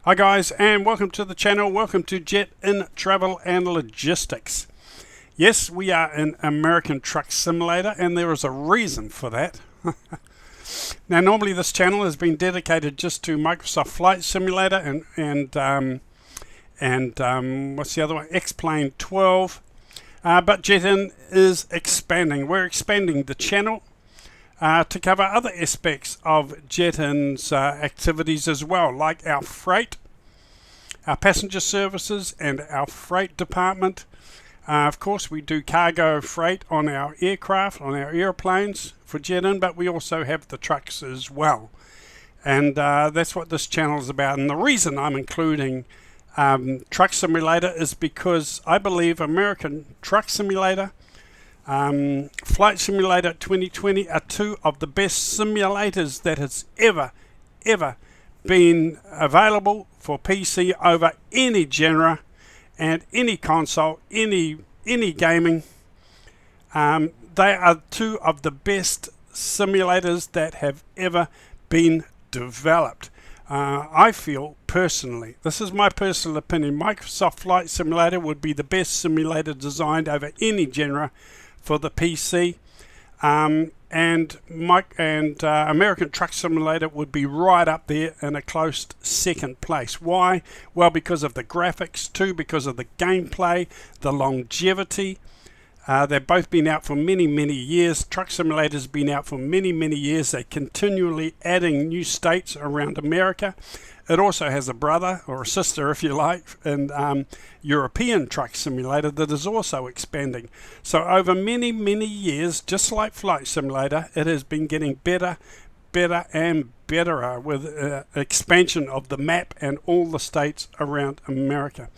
Hi guys, and welcome to the channel. Welcome to Jet in Travel and Logistics. Yes, we are in American Truck Simulator, and there is a reason for that. Now, normally this channel has been dedicated just to Microsoft Flight Simulator and what's the other one? X-Plane 12. But Jet In is expanding. We're expanding the channel to cover other aspects of Jet In's activities as well, like our freight, our passenger services, and our freight department. Of course, we do cargo freight on our aircraft, on our airplanes for Jet In, but we also have the trucks as well. And that's what this channel is about. And the reason I'm including Truck Simulator is because I believe American Truck Simulator, Flight Simulator 2020 are two of the best simulators that has ever been available for PC over any genre and any console, any gaming. They are two of the best simulators that have ever been developed. I feel personally, this is my personal opinion, Microsoft Flight Simulator would be the best simulator designed over any genre for the PC, and American Truck Simulator would be right up there in a close second place. Why? Well, because of the graphics, too, because of the gameplay, the longevity. They've both been out for many years. Truck Simulator's been out for many years. They're continually adding new states around America. It also has a brother or a sister, if you like, in European Truck Simulator that is also expanding. So over many years, just like Flight Simulator, it has been getting better and better with expansion of the map and all the states around America.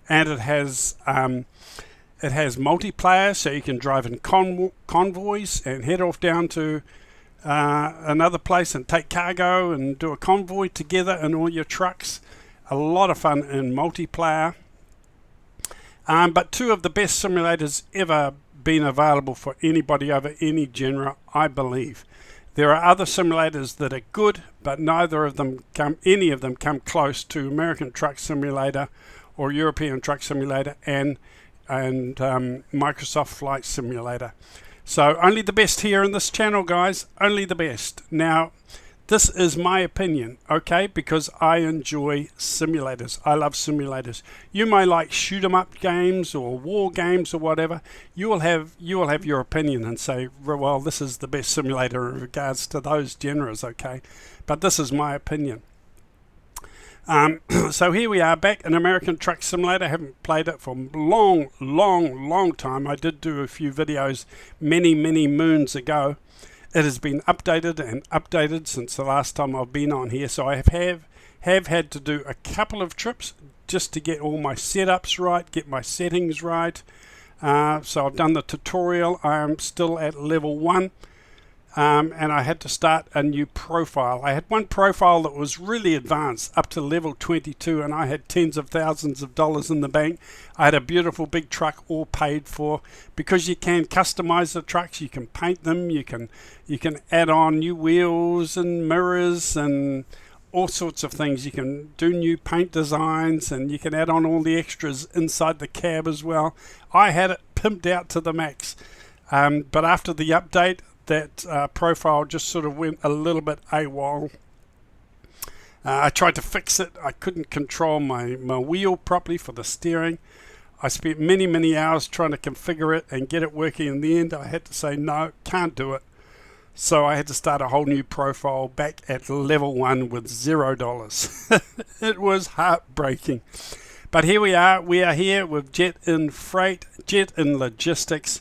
And it has multiplayer, so you can drive in convoys and head off down to another place and take cargo and do a convoy together in all your trucks. A lot of fun in multiplayer. But two of the best simulators ever been available for anybody over any genre, I believe. There are other simulators that are good, but any of them come close to American Truck Simulator or European Truck Simulator and Microsoft Flight Simulator. So only the best here in this channel, guys, only the best. Now, this is my opinion, okay, because I enjoy simulators. I love simulators. You may like shoot 'em up games or war games or whatever. You will have your opinion and say, well, this is the best simulator in regards to those genres, okay, but this is my opinion. So here we are back in American Truck Simulator. I haven't played it for a long time. I did do a few videos many moons ago. It has been updated since the last time I've been on here. So I have had to do a couple of trips just to get all my setups right, get my settings right. So I've done the tutorial. I am still at level 1. And I had to start a new profile. I had one profile that was really advanced up to level 22, and I had tens of thousands of dollars in the bank. I had a beautiful big truck all paid for, because you can customize the trucks. You can paint them, you can add on new wheels and mirrors and all sorts of things. You can do new paint designs, and you can add on all the extras inside the cab as well. I had it pimped out to the max, but after the update, that profile just sort of went a little bit AWOL. I tried to fix it. I couldn't control my wheel properly for the steering. I spent many hours trying to configure it and get it working. In the end, I had to say, no, can't do it. So I had to start a whole new profile back at level 1 with $0. It was heartbreaking. But here we are. We are here with Jet In Freight, Jet In Logistics.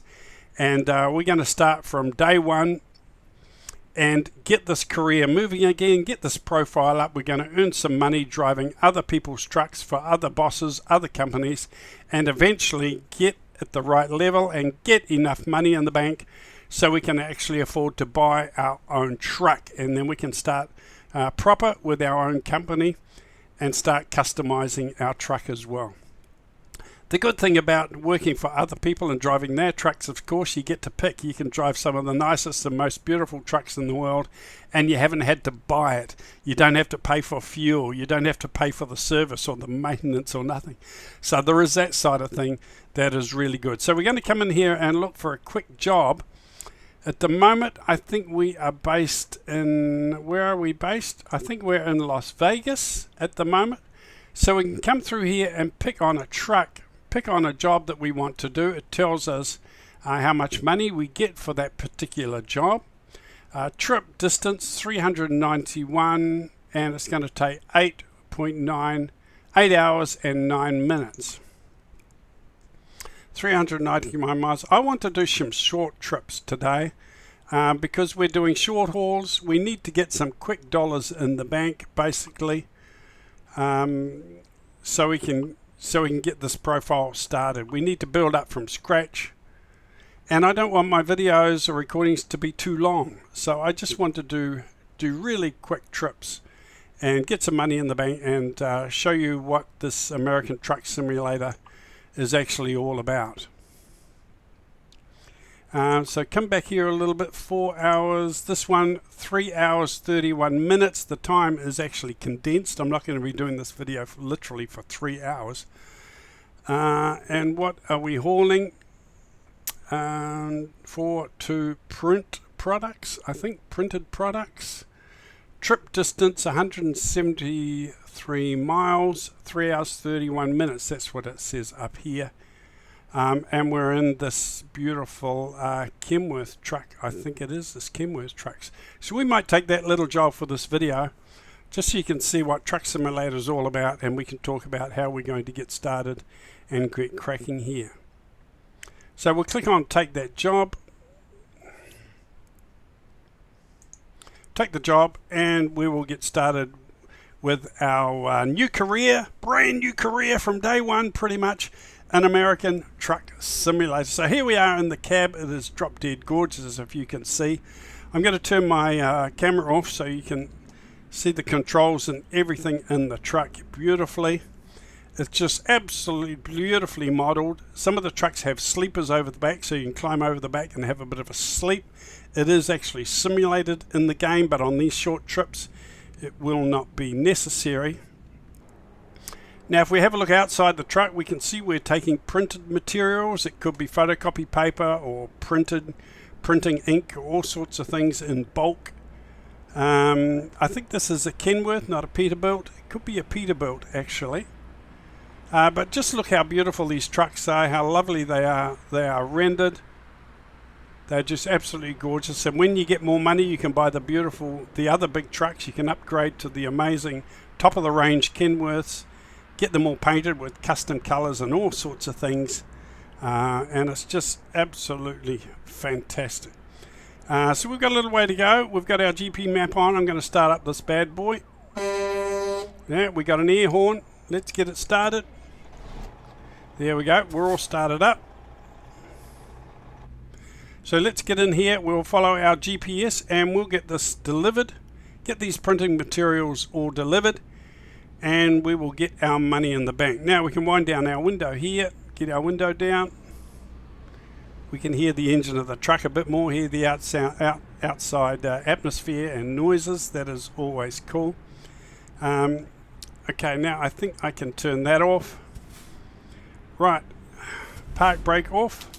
And we're going to start from day 1 and get this career moving again, get this profile up. We're going to earn some money driving other people's trucks for other bosses, other companies, and eventually get at the right level and get enough money in the bank so we can actually afford to buy our own truck. And then we can start proper with our own company and start customizing our truck as well. The good thing about working for other people and driving their trucks, of course, you get to pick. You can drive some of the nicest and most beautiful trucks in the world, and you haven't had to buy it. You don't have to pay for fuel. You don't have to pay for the service or the maintenance or nothing. So there is that side of thing that is really good. So we're going to come in here and look for a quick job. At the moment, I think we are based in, where are we based? I think we're in Las Vegas at the moment. So we can come through here and pick on a truck, pick on a job that we want to do. It tells us how much money we get for that particular job. Trip distance 391, and it's going to take 8 hours and 9 minutes. 391 miles. I want to do some short trips today because we're doing short hauls. We need to get some quick dollars in the bank, basically, so we can get this profile started. We need to build up from scratch, and I don't want my videos or recordings to be too long, so I just want to do really quick trips and get some money in the bank and show you what this American Truck Simulator is actually all about. So come back here a little bit. 4 hours. This one 3 hours 31 minutes. The time is actually condensed. I'm not going to be doing this video literally for 3 hours. And what are we hauling? To print products, I think, printed products. Trip distance 173 miles, 3 hours 31 minutes. That's what it says up here. And we're in this beautiful Kenworth truck. I think it is this Kenworth trucks. So we might take that little job for this video, just so you can see what Truck Simulator is all about, and we can talk about how we're going to get started and get cracking here. So we'll click on Take That Job. Take the job, and we will get started with our new career, brand new career from day one, pretty much, an American Truck Simulator. So here we are in the cab. It is drop dead gorgeous, as if you can see. I'm going to turn my camera off so you can see the controls and everything in the truck beautifully. It's just absolutely beautifully modeled. Some of the trucks have sleepers over the back, so you can climb over the back and have a bit of a sleep. It is actually simulated in the game, but on these short trips it will not be necessary. Now if we have a look outside the truck, we can see we're taking printed materials. It could be photocopy paper or printing ink, all sorts of things in bulk. I think this is a Kenworth, not a Peterbilt. It could be a Peterbilt actually. But just look how beautiful these trucks are, how lovely they are. They are rendered. They're just absolutely gorgeous. And when you get more money, you can buy the other big trucks. You can upgrade to the amazing top of the range Kenworths, get them all painted with custom colors and all sorts of things. And it's just absolutely fantastic. So we've got a little way to go. We've got our GP map on. I'm going to start up this bad boy. Yeah, we got an air horn. Let's get it started. There we go. We're all started up. So let's get in here. We'll follow our GPS and we'll get this delivered. Get these printing materials all delivered, and we will get our money in the bank. Now we can wind down our window here. Get our window down. We can hear the engine of the truck a bit more. Hear the outside atmosphere and noises. That is always cool. Okay, now I think I can turn that off. Right, park brake off.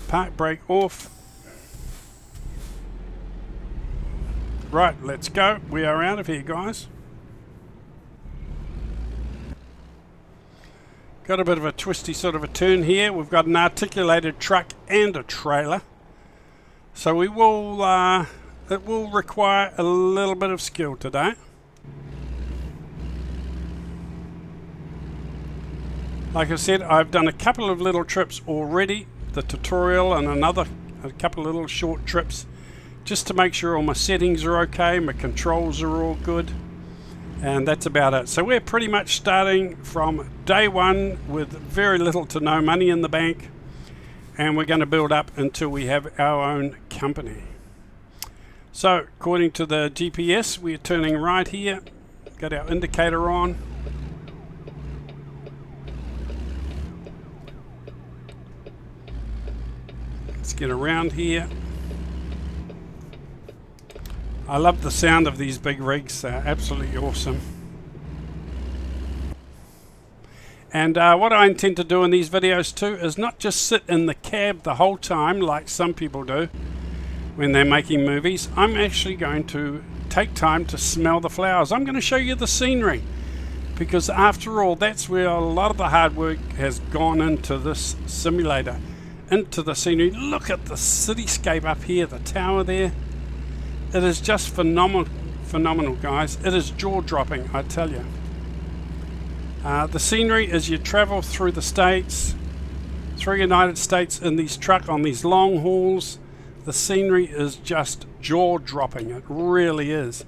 Park brake off. Right, let's go. We are out of here, guys. Got a bit of a twisty sort of a turn here. We've got an articulated truck and a trailer. So we will, it will require a little bit of skill today. Like I said, I've done a couple of little trips already, the tutorial and a couple of little short trips, just to make sure all my settings are okay, my controls are all good, and that's about it. So we're pretty much starting from day one with very little to no money in the bank, and we're going to build up until we have our own company. So according to the GPS, we're turning right here, got our indicator on. Let's get around here. I love the sound of these big rigs, they're absolutely awesome. And what I intend to do in these videos too is not just sit in the cab the whole time like some people do when they're making movies. I'm actually going to take time to smell the flowers. I'm going to show you the scenery, because after all, that's where a lot of the hard work has gone into this simulator, into the scenery. Look at the cityscape up here, the tower there. It is just phenomenal, guys. It is jaw-dropping, I tell you. The scenery as you travel through the States, through United States in these on these long hauls, the scenery is just jaw-dropping. It really is.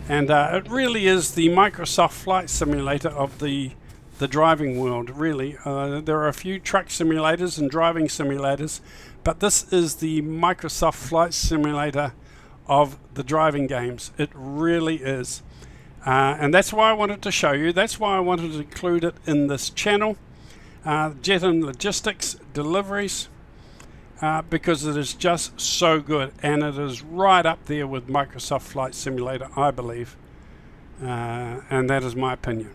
And it really is the Microsoft Flight Simulator of the driving world, really. There are a few truck simulators and driving simulators, but this is the Microsoft Flight Simulator of the driving games. It really is. And that's why I wanted to show you. That's why I wanted to include it in this channel. Jet and Logistics Deliveries. Because it is just so good, and it is right up there with Microsoft Flight Simulator, I believe. And that is my opinion.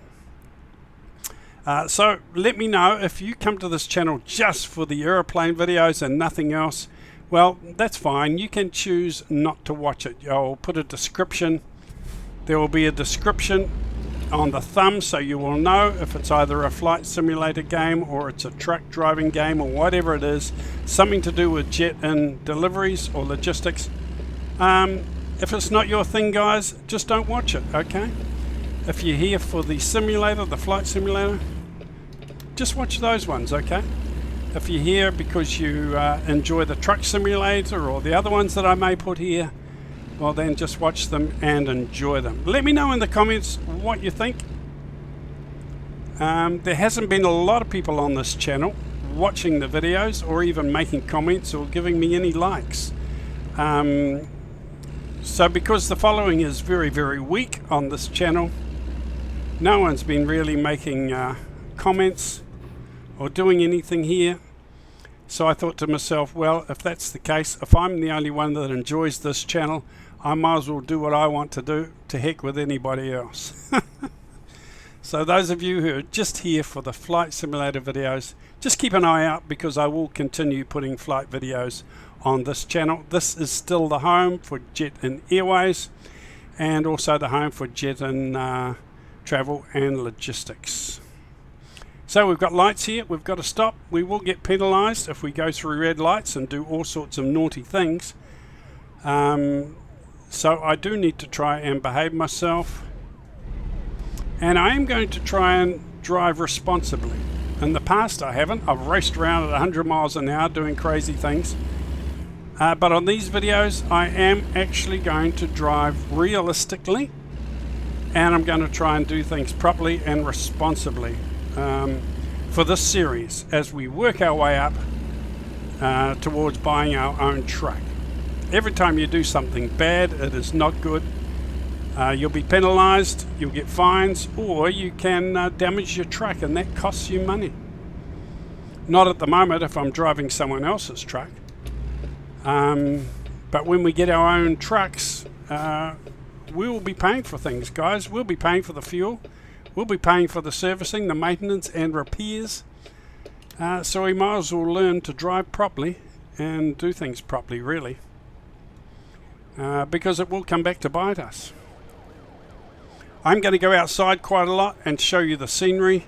So let me know if you come to this channel just for the aeroplane videos and nothing else. Well, that's fine. You can choose not to watch it. I'll put a description. There will be a description on the thumb, so you will know if it's either a flight simulator game or it's a truck driving game or whatever it is, something to do with jet and deliveries or logistics. If it's not your thing, guys, just don't watch it, okay? If you're here for the simulator, the flight simulator, just watch those ones, okay? If you're here because you enjoy the truck simulator or the other ones that I may put here, well then just watch them and enjoy them. Let me know in the comments what you think. There hasn't been a lot of people on this channel watching the videos or even making comments or giving me any likes. So because the following is very, very weak on this channel, no one's been really making comments or doing anything here. So I thought to myself, well, if that's the case, if I'm the only one that enjoys this channel, I might as well do what I want to do, to heck with anybody else. So those of you who are just here for the flight simulator videos, just keep an eye out, because I will continue putting flight videos on this channel. This is still the home for Jet and Airways, and also the home for Jet and Travel and Logistics. So we've got lights here, we've got to stop. We will get penalised if we go through red lights and do all sorts of naughty things. So I do need to try and behave myself. And I am going to try and drive responsibly. In the past I haven't. I've raced around at 100 miles an hour doing crazy things. But on these videos I am actually going to drive realistically. And I'm going to try and do things properly and responsibly. For this series, as we work our way up towards buying our own truck. Every time you do something bad, it is not good. You'll be penalized, you'll get fines, or you can damage your truck, and that costs you money. Not at the moment if I'm driving someone else's truck. But when we get our own trucks, we will be paying for things, guys. We'll be paying for the fuel. We'll be paying for the servicing, the maintenance and repairs. So we might as well learn to drive properly and do things properly, really. Because it will come back to bite us. I'm going to go outside quite a lot and show you the scenery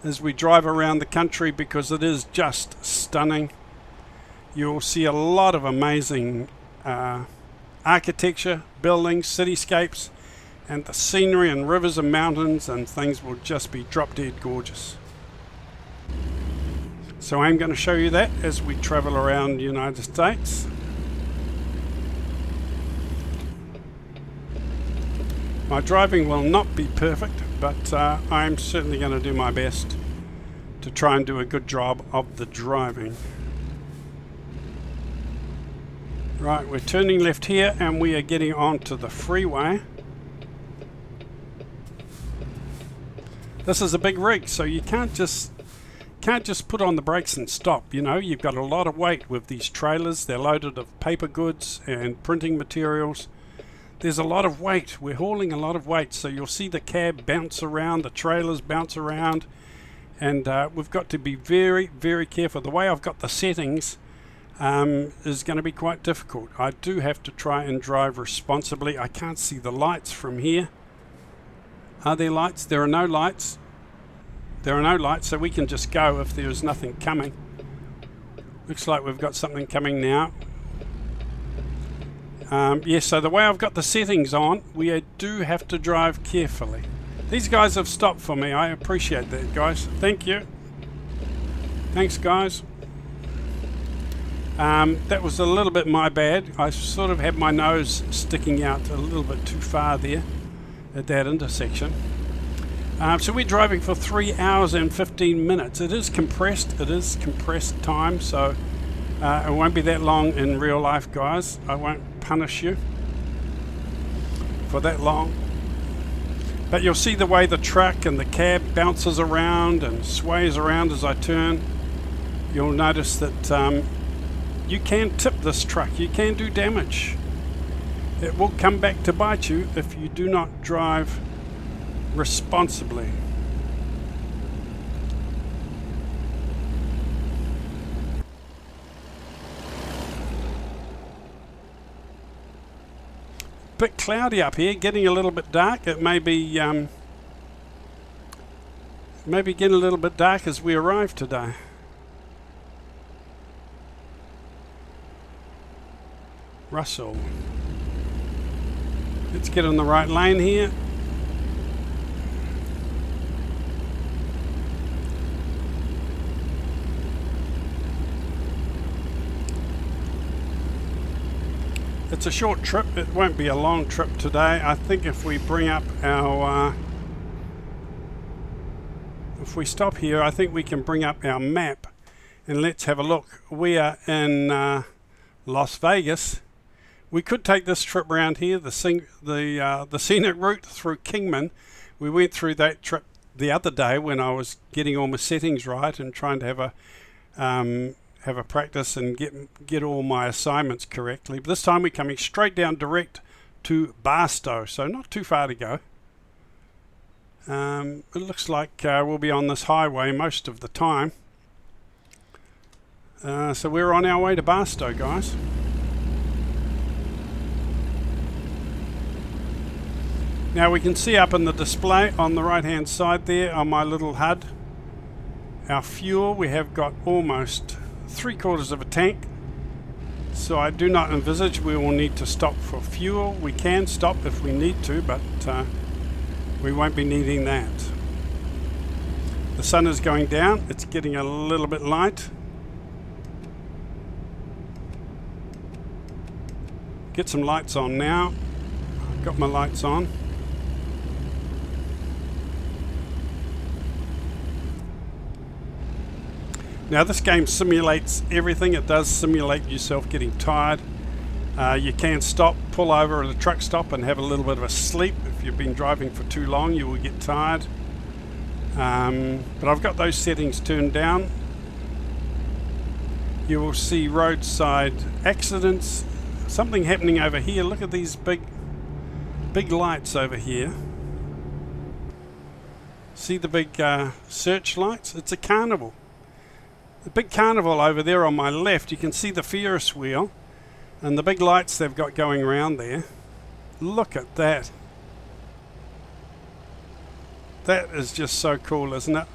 as we drive around the country, because it is just stunning. You'll see a lot of amazing architecture, buildings, cityscapes, and the scenery and rivers and mountains and things will just be drop dead gorgeous. So I'm going to show you that as we travel around the United States. My driving will not be perfect, but I'm certainly going to do my best to try and do a good job of the driving. Right, we're turning left here and we are getting onto the freeway. This is a big rig, so you can't just can't just put on the brakes and stop. You know, you've got a lot of weight with these trailers. They're loaded of paper goods and printing materials. There's a lot of weight. We're hauling a lot of weight, so you'll see the cab bounce around, the trailers bounce around, and we've got to be very, very careful. The way I've got the settings is going to be quite difficult. I do have to try and drive responsibly. I can't see the lights from here. Are there lights? There are no lights. There are no lights, so we can just go if there's nothing coming. Looks like we've got something coming now. Yes, so the way I've got the settings on, we do have to drive carefully. These guys have stopped for me. I appreciate that, guys. Thank you. Thanks, guys. That was a little bit my bad. I sort of had my nose sticking out a little bit too far there at that intersection. So we're driving for 3 hours and 15 minutes. It is compressed. It is compressed time, so it won't be that long in real life, guys. I won't punish you for that long. But you'll see the way the truck and the cab bounces around and sways around as I turn. You'll notice that you can tip this truck. You can do damage. It will come back to bite you if you do not drive responsibly. Bit cloudy up here, getting a little bit dark. It may be getting a little bit dark as we arrive today. Russell. Let's get in the right lane here. It's a short trip. It won't be a long trip today. I think if we bring up our if we stop here, I think we can bring up our map and let's have a look. We are in Las Vegas. We could take this trip around here, the scenic route through Kingman. We went through that trip the other day when I was getting all my settings right and trying to have a practice and get all my assignments correctly. But this time we're coming straight down direct to Barstow, so not too far to go. It looks like we'll be on this highway most of the time. So we're on our way to Barstow, guys. Now we can see up in the display on the right hand side there on my little HUD, our fuel. We have got almost 3/4 of a tank, so I do not envisage we will need to stop for fuel. We can stop if we need to, but we won't be needing that. The sun is going down. It's getting a little bit light. Get some lights on now. I've got my lights on. Now this game simulates everything. It does simulate yourself getting tired. You can stop, pull over at a truck stop and have a little bit of a sleep. If you've been driving for too long, you will get tired. But I've got those settings turned down. You will see roadside accidents. Something happening over here. Look at these big lights over here. See the big searchlights? It's a carnival. The big carnival over there on my left, you can see the Ferris wheel and the big lights they've got going around there. Look at that. That is just so cool, isn't it?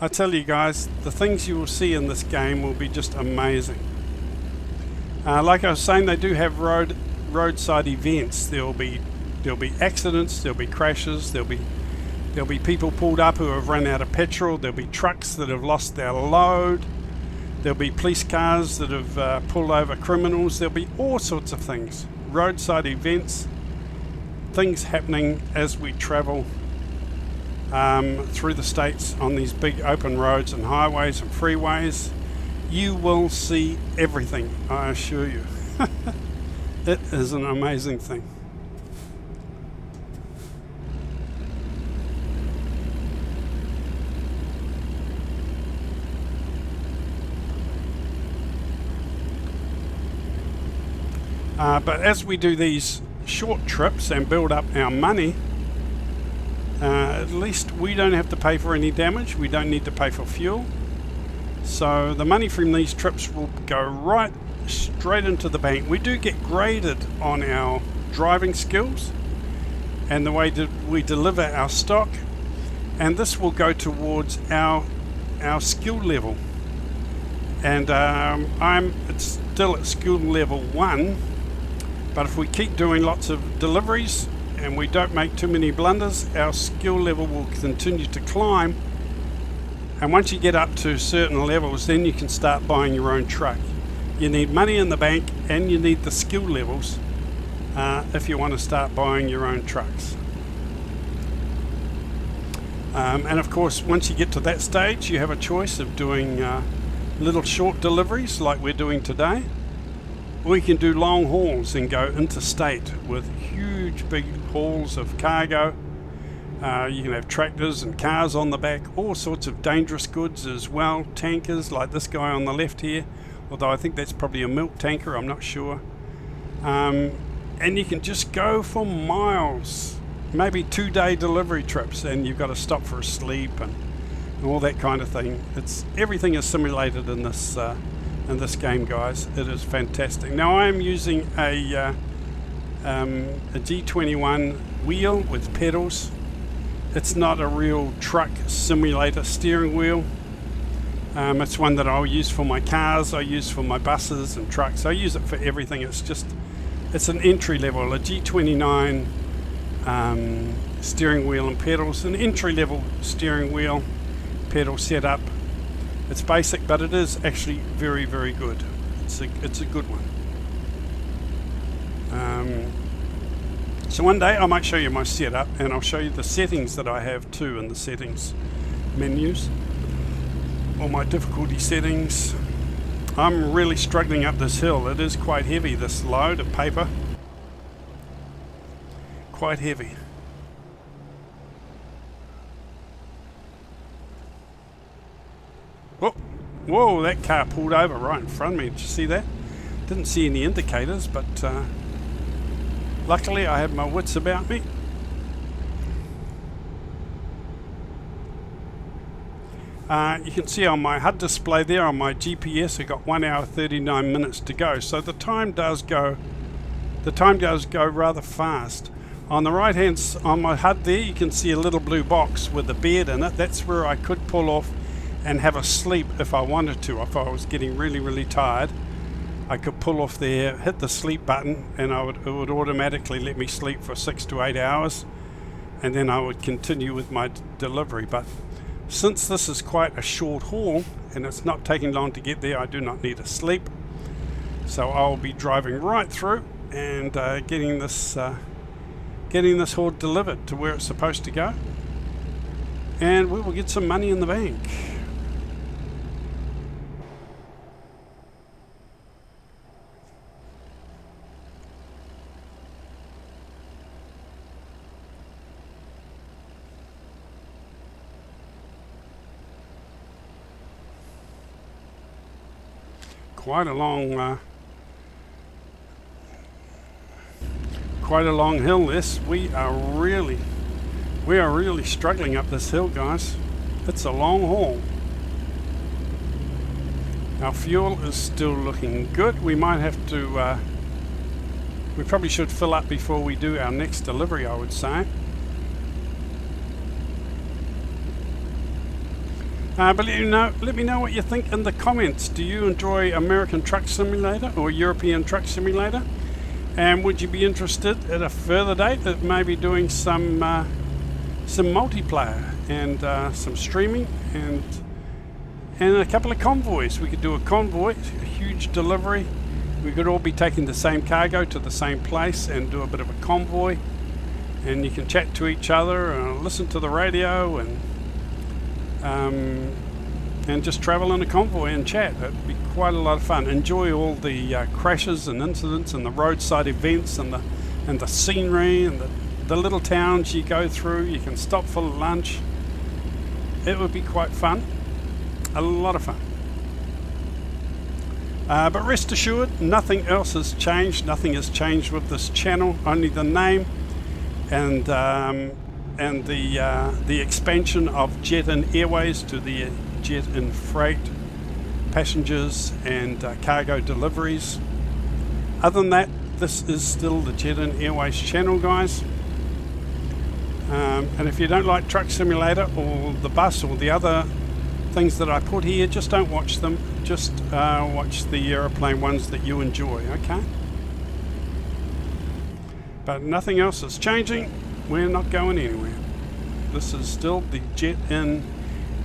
I tell you guys, the things you will see in this game will be just amazing. Like I was saying, they do have roadside events. There'll be accidents, there'll be crashes, there'll be people pulled up who have run out of petrol. There'll be trucks that have lost their load. There'll be police cars that have pulled over criminals. There'll be all sorts of things. Roadside events, things happening as we travel through the states on these big open roads and highways and freeways. You will see everything, I assure you. It is an amazing thing. But as we do these short trips and build up our money, at least we don't have to pay for any damage. We don't need to pay for fuel. So the money from these trips will go right straight into the bank. We do get graded on our driving skills and the way that we deliver our stock, and this will go towards our skill level. And it's still at skill level 1, but if we keep doing lots of deliveries and we don't make too many blunders, our skill level will continue to climb. And once you get up to certain levels, then you can start buying your own truck. You need money in the bank and you need the skill levels if you want to start buying your own trucks. And of course, once you get to that stage, you have a choice of doing little short deliveries like we're doing today. We can do long hauls and go interstate with huge big hauls of cargo. You can have tractors and cars on the back, all sorts of dangerous goods as well, tankers like this guy on the left here, although I think that's probably a milk tanker, I'm not sure. And you can just go for miles, maybe 2-day delivery trips, and you've got to stop for a sleep and all that kind of thing. Everything is simulated in this game, guys. It is fantastic. Now I am using a G21 wheel with pedals. It's not a real truck simulator steering wheel. It's one that I'll use for my cars, I use for my buses and trucks. I use it for everything. It's an entry level, a G29 steering wheel and pedals, an entry level steering wheel pedal setup. It's basic, but it is actually very, very good. It's a good one. So one day I might show you my setup, and I'll show you the settings that I have too in the settings menus. All my difficulty settings. I'm really struggling up this hill. It is quite heavy, this load of paper. Quite heavy. Whoa, that car pulled over right in front of me. Did you see that? Didn't see any indicators, but luckily I had my wits about me. You can see on my HUD display there on my GPS I got 1 hour 39 minutes to go, so the time does go rather fast. On the right hand on my HUD there you can see a little blue box with a bed in it. That's where I could pull off and have a sleep if I wanted to. If I was getting really, really tired, I could pull off there, hit the sleep button, and it would automatically let me sleep for 6 to 8 hours, and then I would continue with my delivery. But since this is quite a short haul and it's not taking long to get there, I do not need a sleep. So I'll be driving right through and getting this haul delivered to where it's supposed to go, and we will get some money in the bank. Quite a long hill this. We are really struggling up this hill, guys. It's a long haul. Our fuel is still looking good. We might have to we probably should fill up before we do our next delivery, I would say. But let me know what you think in the comments. Do you enjoy American Truck Simulator or European Truck Simulator? And would you be interested at a further date at maybe doing some multiplayer and some streaming and a couple of convoys? We could do a convoy, a huge delivery. We could all be taking the same cargo to the same place and do a bit of a convoy. And you can chat to each other and listen to the radio and just travel in a convoy and chat. It'd be quite a lot of fun. Enjoy all the crashes and incidents and the roadside events and the scenery and the little towns you go through. You can stop for lunch. It would be quite fun. A lot of fun. But rest assured, nothing else has changed. Nothing has changed with this channel, only the name and the expansion of Jet-In Airways to the Jet-In Freight passengers and cargo deliveries. Other than that, this is still the Jet-In Airways channel, guys. And if you don't like Truck Simulator or the bus or the other things that I put here, just don't watch them. Just watch the aeroplane ones that you enjoy, okay? But nothing else is changing. We're not going anywhere. This is still the Jet-In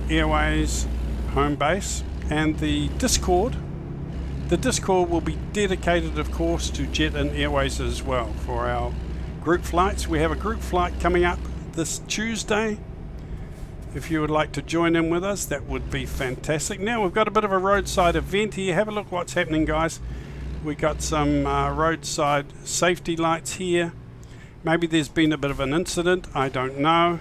Airways home base. And the Discord will be dedicated, of course, to Jet-In Airways as well for our group flights. We have a group flight coming up this Tuesday. If you would like to join in with us, that would be fantastic. Now we've got a bit of a roadside event here. Have a look what's happening, guys. We got some roadside safety lights here. Maybe there's been a bit of an incident, I don't know.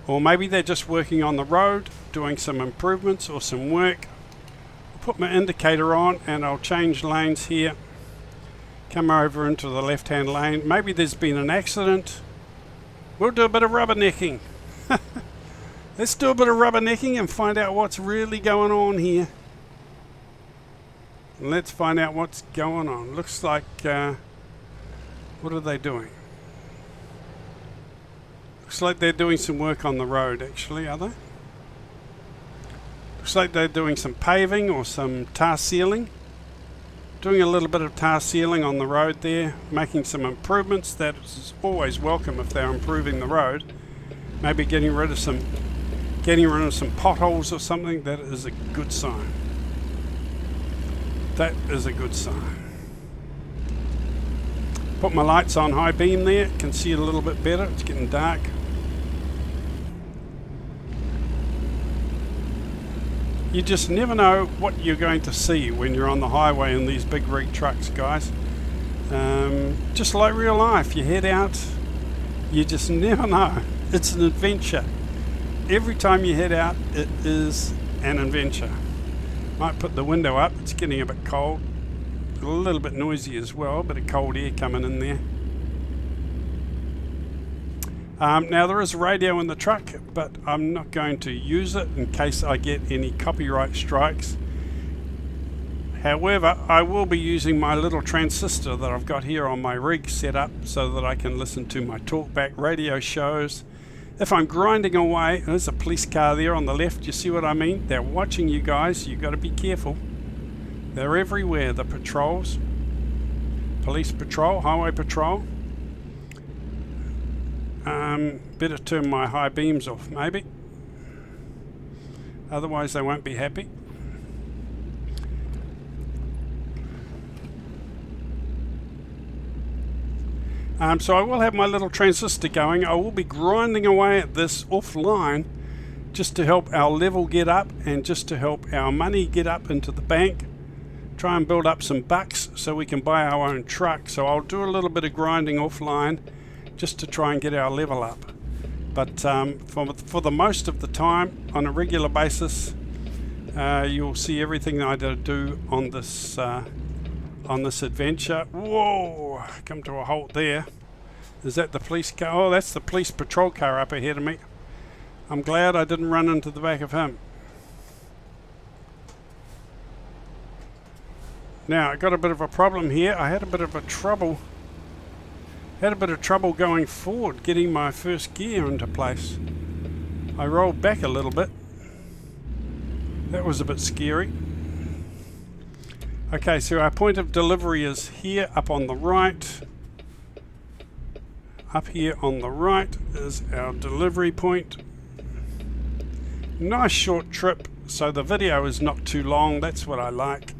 Or maybe they're just working on the road, doing some improvements or some work. I'll put my indicator on and I'll change lanes here. Come over into the left-hand lane. Maybe there's been an accident. We'll do a bit of rubbernecking. Let's do a bit of rubbernecking and find out what's really going on here. Let's find out what's going on. Looks like, what are they doing? Looks like they're doing some work on the road, actually, are they? Looks like they're doing some paving or some tar sealing. Doing a little bit of tar sealing on the road there, making some improvements. That is always welcome if they're improving the road. Maybe getting rid of some potholes or something. That is a good sign. That is a good sign. Put my lights on high beam there. Can see it a little bit better. It's getting dark. You just never know what you're going to see when you're on the highway in these big rig trucks, guys. Just like real life, you head out, you just never know. It's an adventure. Every time you head out, it is an adventure. Might put the window up, it's getting a bit cold. A little bit noisy as well, a bit of cold air coming in there. Now there is a radio in the truck, but I'm not going to use it in case I get any copyright strikes. However, I will be using my little transistor that I've got here on my rig set up so that I can listen to my talkback radio shows. If I'm grinding away, there's a police car there on the left, you see what I mean? They're watching you guys, you've got to be careful. They're everywhere, the patrols. Police patrol, highway patrol. Better turn my high beams off, maybe. Otherwise they won't be happy. So I will have my little transistor going. I will be grinding away at this offline just to help our level get up and just to help our money get up into the bank. Try and build up some bucks so we can buy our own truck. So I'll do a little bit of grinding offline just to try and get our level up. But for the most of the time, on a regular basis, you'll see everything that I do on this adventure. Whoa! Come to a halt there. Is that the police car? Oh, that's the police patrol car up ahead of me. I'm glad I didn't run into the back of him. Now I got a bit of a problem here. I had a bit of trouble going forward, getting my first gear into place. I rolled back a little bit. That was a bit scary. Okay, so our point of delivery is here up on the right. Up here on the right is our delivery point. Nice short trip, so the video is not too long. That's what I like.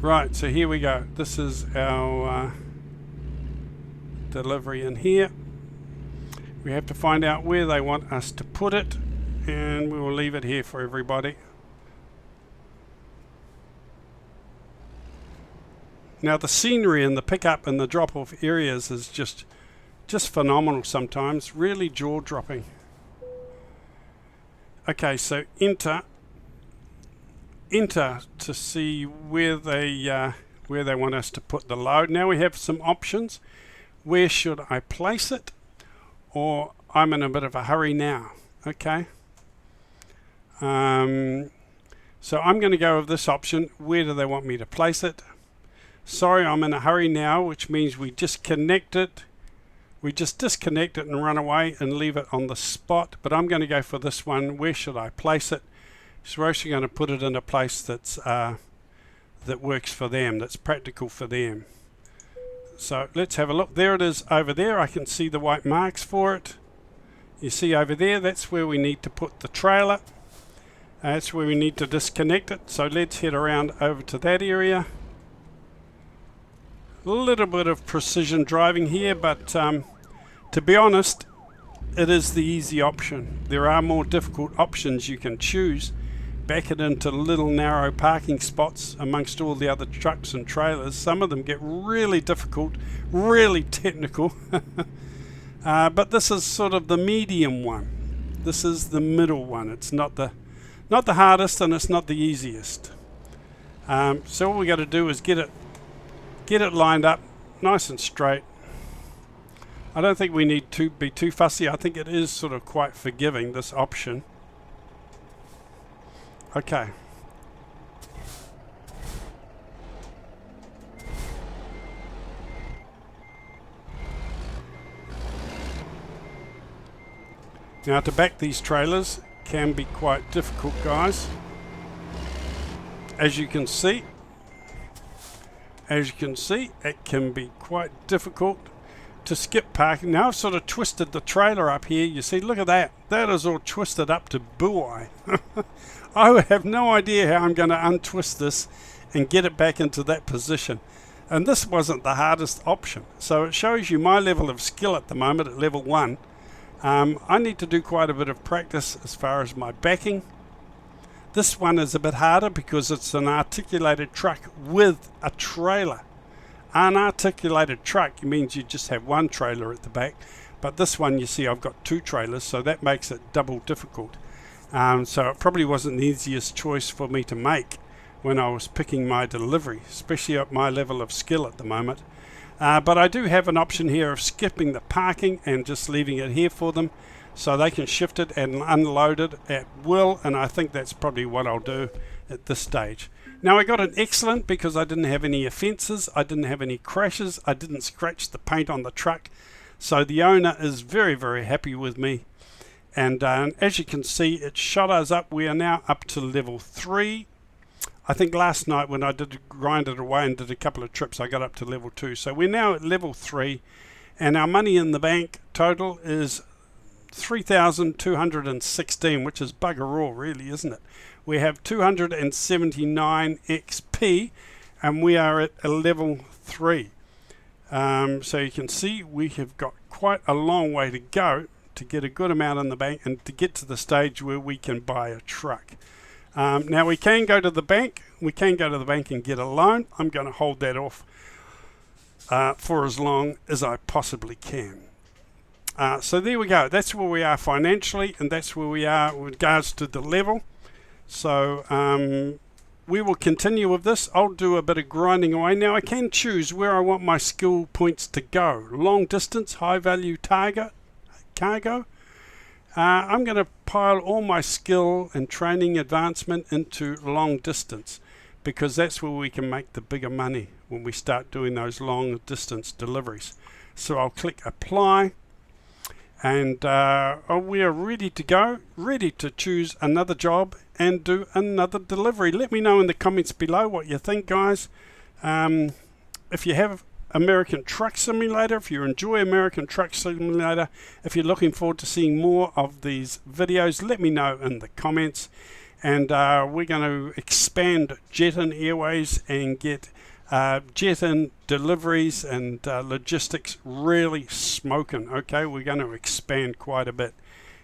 Right, so here we go. This is our delivery in here. We have to find out where they want us to put it, and we will leave it here for everybody. Now the scenery and the pickup and the drop-off areas is just Just phenomenal sometimes, really jaw-dropping. Okay, so enter to see where they want us to put the load. Now we have some options. Where should I place it? Or I'm in a bit of a hurry now. Okay. So I'm going to go with this option. Where do they want me to place it? Sorry, I'm in a hurry now, which means we just connect it. We just disconnect it and run away and leave it on the spot. But I'm going to go for this one. Where should I place it? So we're actually going to put it in a place that's that works for them, that's practical for them. So let's have a look. There it is over there. I can see the white marks for it. You see over there, that's where we need to put the trailer. That's where we need to disconnect it. So let's head around over to that area. A little bit of precision driving here, but to be honest, it is the easy option. There are more difficult options you can choose. Back it into little narrow parking spots amongst all the other trucks and trailers. Some of them get really difficult, really technical. But this is sort of the medium one. This is the middle one. It's not the hardest, and it's not the easiest. So all we got to do is get it lined up nice and straight. I don't think we need to be too fussy. I think it is sort of quite forgiving, this option. Okay. Now to back these trailers can be quite difficult, guys. As you can see, it can be quite difficult to skip parking. Now I've sort of twisted the trailer up here. You see, look at that. That is all twisted up to buoy. I have no idea how I'm going to untwist this and get it back into that position. And this wasn't the hardest option. So it shows you my level of skill at the moment at level 1. I need to do quite a bit of practice as far as my backing. This one is a bit harder because it's an articulated truck with a trailer. Unarticulated truck means you just have one trailer at the back, but this one, you see, I've got 2 trailers, so that makes it double difficult. So it probably wasn't the easiest choice for me to make when I was picking my delivery, especially at my level of skill at the moment. But I do have an option here of skipping the parking and just leaving it here for them so they can shift it and unload it at will, and I think that's probably what I'll do at this stage. Now I got an excellent because I didn't have any offences, I didn't have any crashes, I didn't scratch the paint on the truck, so the owner is very, very happy with me. And as you can see, it shot us up. We are now up to level 3. I think last night when I did grind it away and did a couple of trips, I got up to level 2. So we're now at level 3, and our money in the bank total is 3,216, which is bugger all, really, isn't it? We have 279 XP, and we are at a level 3. So you can see we have got quite a long way to go to get a good amount in the bank and to get to the stage where we can buy a truck. Now we can go to the bank. We can go to the bank and get a loan. I'm going to hold that off for as long as I possibly can. So there we go. That's where we are financially, and that's where we are with regards to the level. So we will continue with this. I'll do a bit of grinding away. Now I can choose where I want my skill points to go. Long distance, high value cargo. I'm going to pile all my skill and training advancement into long distance, because that's where we can make the bigger money when we start doing those long distance deliveries. So I'll click apply, and we are ready to go, ready to choose another job and do another delivery. Let me know in the comments below what you think, guys. If you have American Truck Simulator, if you enjoy American Truck Simulator, if you're looking forward to seeing more of these videos, let me know in the comments. And we're going to expand Jet-In Airways and get Jet-In deliveries and logistics really smoking. Okay, we're going to expand quite a bit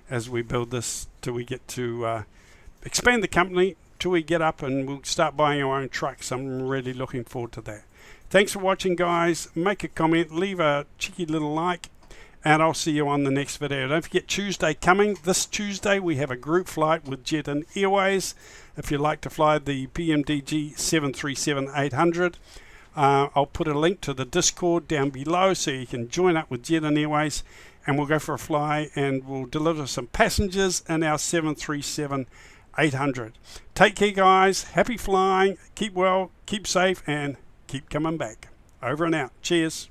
as we build this till we get to expand the company till we get up and we'll start buying our own trucks. I'm really looking forward to that. Thanks for watching, guys. Make a comment, leave a cheeky little like, and I'll see you on the next video. Don't forget, Tuesday coming. This Tuesday we have a group flight with Jet and Airways. If you'd like to fly the PMDG 737-800, I'll put a link to the Discord down below so you can join up with Jet and Airways, and we'll go for a fly and we'll deliver some passengers in our 737-800. Take care, guys. Happy flying. Keep well, keep safe, and keep coming back. Over and out. Cheers.